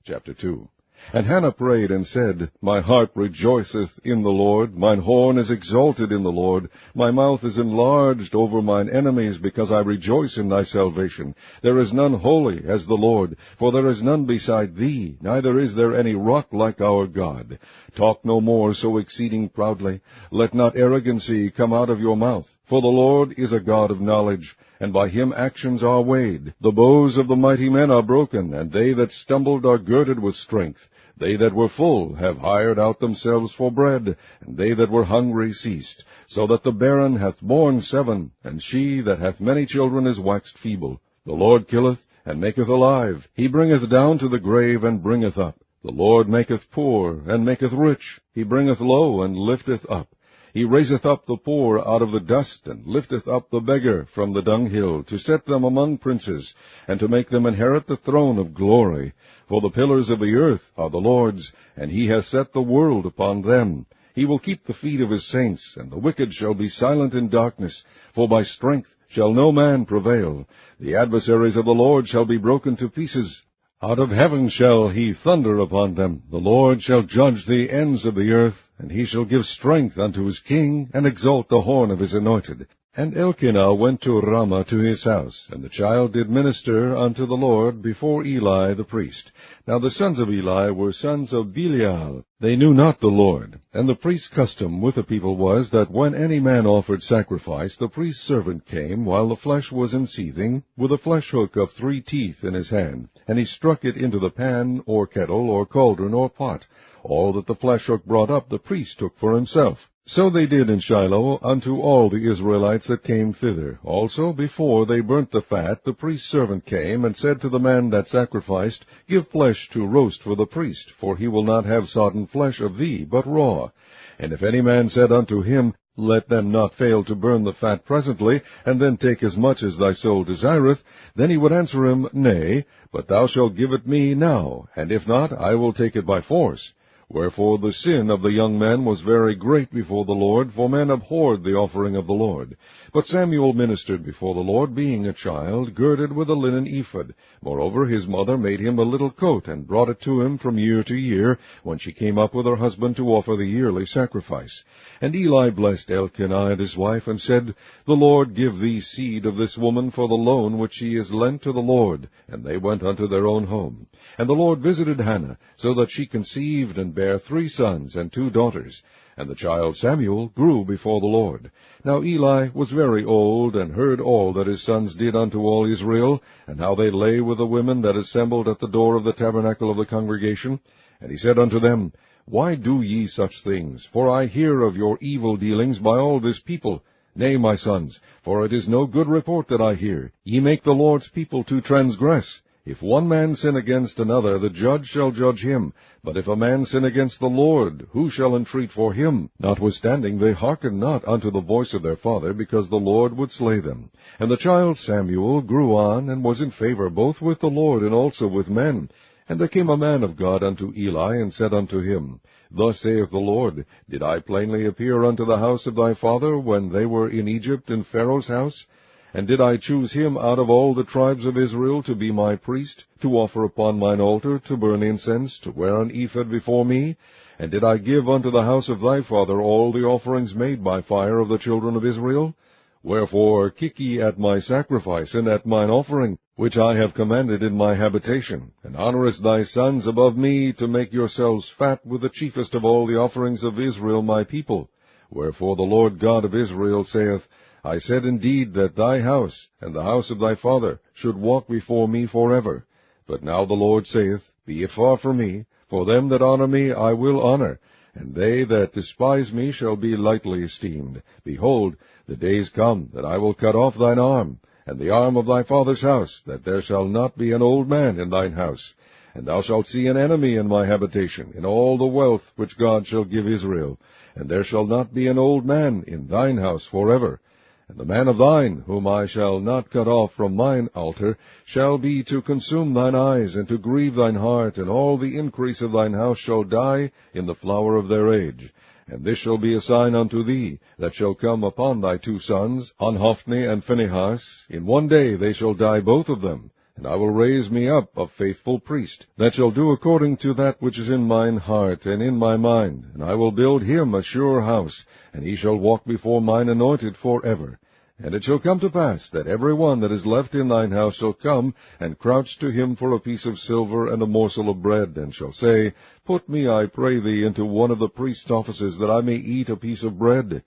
Chapter 2. And Hannah prayed and said, My heart rejoiceth in the Lord, mine horn is exalted in the Lord, my mouth is enlarged over mine enemies, because I rejoice in thy salvation. There is none holy as the Lord, for there is none beside thee, neither is there any rock like our God. Talk no more so exceeding proudly. Let not arrogancy come out of your mouth. For the Lord is a God of knowledge, and by him actions are weighed. The bows of the mighty men are broken, and they that stumbled are girded with strength. They that were full have hired out themselves for bread, and they that were hungry ceased. So that the barren hath borne 7, and she that hath many children is waxed feeble. The Lord killeth, and maketh alive. He bringeth down to the grave, and bringeth up. The Lord maketh poor, and maketh rich. He bringeth low, and lifteth up. He raiseth up the poor out of the dust, and lifteth up the beggar from the dunghill, to set them among princes, and to make them inherit the throne of glory. For the pillars of the earth are the Lord's, and he hath set the world upon them. He will keep the feet of his saints, and the wicked shall be silent in darkness, for by strength shall no man prevail. The adversaries of the Lord shall be broken to pieces. Out of heaven shall he thunder upon them. The Lord shall judge the ends of the earth, and he shall give strength unto his king, and exalt the horn of his anointed. And Elkanah went to Ramah to his house, and the child did minister unto the Lord before Eli the priest. Now the sons of Eli were sons of Belial. They knew not the Lord. And the priest's custom with the people was, that when any man offered sacrifice, the priest's servant came, while the flesh was in seething, with a flesh hook of 3 teeth in his hand, and he struck it into the pan, or kettle, or cauldron, or pot. All that the flesh hook brought up the priest took for himself. So they did in Shiloh unto all the Israelites that came thither. Also, before they burnt the fat, the priest's servant came, and said to the man that sacrificed, Give flesh to roast for the priest, for he will not have sodden flesh of thee, but raw. And if any man said unto him, Let them not fail to burn the fat presently, and then take as much as thy soul desireth, then he would answer him, Nay, but thou shalt give it me now, and if not, I will take it by force. Wherefore the sin of the young men was very great before the Lord, for men abhorred the offering of the Lord. But Samuel ministered before the Lord, being a child, girded with a linen ephod. Moreover, his mother made him a little coat, and brought it to him from year to year, when she came up with her husband to offer the yearly sacrifice. And Eli blessed Elkanah and his wife, and said, The Lord give thee seed of this woman for the loan which she is lent to the Lord. And they went unto their own home. And the Lord visited Hannah, so that she conceived and bare 3 sons and 2 daughters. And the child Samuel grew before the Lord. Now Eli was very old, and heard all that his sons did unto all Israel, and how they lay with the women that assembled at the door of the tabernacle of the congregation. And he said unto them, Why do ye such things? For I hear of your evil dealings by all this people. Nay, my sons, for it is no good report that I hear. Ye make the Lord's people to transgress. If one man sin against another, the judge shall judge him. But if a man sin against the Lord, who shall entreat for him? Notwithstanding, they hearkened not unto the voice of their father, because the Lord would slay them. And the child Samuel grew on, and was in favor both with the Lord and also with men. And there came a man of God unto Eli, and said unto him, Thus saith the Lord, Did I plainly appear unto the house of thy father, when they were in Egypt in Pharaoh's house? And did I choose him out of all the tribes of Israel to be my priest, to offer upon mine altar, to burn incense, to wear an ephod before me? And did I give unto the house of thy father all the offerings made by fire of the children of Israel? Wherefore kick ye at my sacrifice, and at mine offering, which I have commanded in my habitation, and honourest thy sons above me, to make yourselves fat with the chiefest of all the offerings of Israel my people. Wherefore the Lord God of Israel saith, I said indeed that thy house, and the house of thy father, should walk before me forever. But now the Lord saith, Be it far from me, for them that honour me I will honour, and they that despise me shall be lightly esteemed. Behold, the days come that I will cut off thine arm, and the arm of thy father's house, that there shall not be an old man in thine house. And thou shalt see an enemy in my habitation, in all the wealth which God shall give Israel. And there shall not be an old man in thine house forever. And the man of thine, whom I shall not cut off from mine altar, shall be to consume thine eyes, and to grieve thine heart, and all the increase of thine house shall die in the flower of their age. And this shall be a sign unto thee, that shall come upon thy 2 sons, on Hophni and Phinehas. In one day they shall die both of them. And I will raise me up a faithful priest, that shall do according to that which is in mine heart and in my mind. And I will build him a sure house, and he shall walk before mine anointed forever. And it shall come to pass, that every one that is left in thine house shall come, and crouch to him for a piece of silver and a morsel of bread, and shall say, Put me, I pray thee, into one of the priest's offices, that I may eat a piece of bread.